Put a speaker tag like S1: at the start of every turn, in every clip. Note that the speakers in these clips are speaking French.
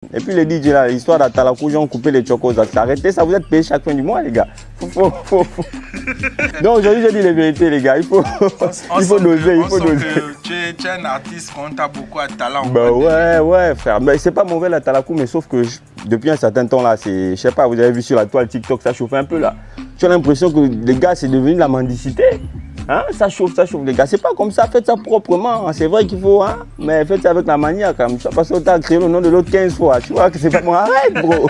S1: Et puis les DJ là, l'histoire d'Atalakou, ils ont coupé les chocos. Arrêtez ça, vous êtes payés chaque fin du mois, les gars. Donc aujourd'hui, j'ai dit les vérités, les gars. Il faut doser, il faut doser.
S2: Tu es un artiste qu'on t'a beaucoup à talent.
S1: Bah ouais, frère. Mais c'est pas mauvais l'Atalakou, mais sauf que depuis un certain temps là, je sais pas, vous avez vu sur la toile TikTok, ça chauffe un peu là. Tu as l'impression que les gars, c'est devenu la mendicité. Hein? Ça chauffe les gars. C'est pas comme ça, faites ça proprement. C'est vrai qu'il faut, hein? Mais faites ça avec la manière quand même. Tu vas pas sauter à créer le nom de l'autre 15 fois. Tu vois que c'est pas moi. Arrête, bro.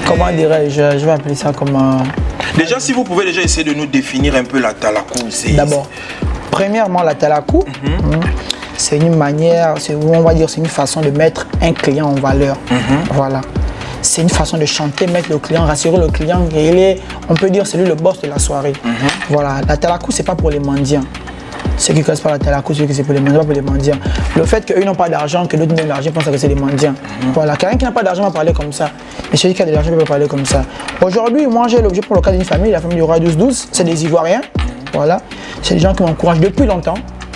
S3: Comment dirais-je? Je vais appeler ça comme.
S2: Déjà, si vous pouvez déjà essayer de nous définir un peu l'Atalakou.
S3: D'abord, premièrement, l'Atalakou, c'est une manière, on va dire, c'est une façon de mettre un client en valeur. Voilà. C'est une façon de chanter, mettre le client, rassurer le client. On peut dire, c'est lui le boss de la soirée. Voilà. L'Atalakou, c'est pas pour les mendiants. Ceux qui ne connaissent pas l'Atalakou, ceux qui c'est pour les mendiants, pas pour les mendiants. Le fait qu'eux n'ont pas d'argent, que d'autres n'ont de l'argent, pensent que c'est des mendiants. Voilà. Quelqu'un qui n'a pas d'argent va parler comme ça. Et celui qui a de l'argent peut parler comme ça. Aujourd'hui, moi, j'ai l'objet pour le cas d'une famille, la famille du roi 12-12. C'est des Ivoiriens. Voilà. C'est des gens qui m'encouragent depuis longtemps.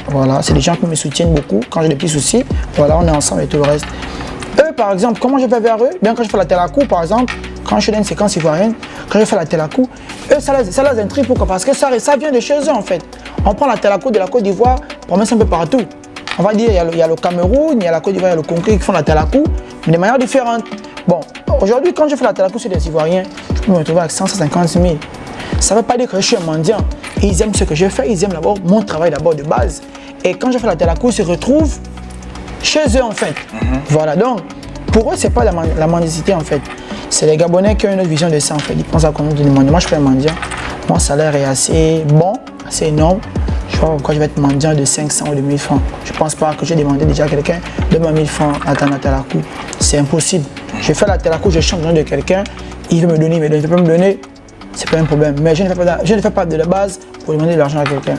S3: Voilà. C'est des gens qui me soutiennent beaucoup quand j'ai des petits soucis. Voilà, on est ensemble et tout le reste. Eux, par exemple, comment je vais vers eux? Bien quand je fais l'Atalakou, par exemple, quand je fais une séquence ivoirienne, quand je fais l'Atalakou, eux, ça les intrigue. Pourquoi? Parce que ça vient de chez eux, en fait. On prend l'Atalakou de la Côte d'Ivoire, on met ça un peu partout. On va dire, il y a le Cameroun, il y a la Côte d'Ivoire, il y a le Congo qui font l'Atalakou, mais de manière différente. Bon, aujourd'hui, quand je fais l'Atalakou sur des Ivoiriens, je peux me retrouver avec 150 000. Ça ne veut pas dire que je suis un mendiant. Ils aiment ce que je fais, ils aiment d'abord mon travail d'abord de base. Et quand je fais l'Atalakou, ils se retrouvent chez eux, en fait. Voilà, donc, pour eux, ce n'est pas la mendicité, en fait. C'est les Gabonais qui ont une autre vision de ça, en fait. Ils pensent à comment du mendiant. Moi, je suis un mendiant. Mon salaire est assez bon, assez énorme. Je ne sais pas pourquoi je vais être mendiant de 500 ou de 1000 francs. Je ne pense pas que je vais demander déjà à quelqu'un de 1000 francs à l'Atalakou. C'est impossible. Je fais l'Atalakou, je chante le nom de quelqu'un, il veut me donner, il ne veut pas me donner, c'est pas un problème. Mais je ne fais pas de la base pour demander de l'argent à quelqu'un.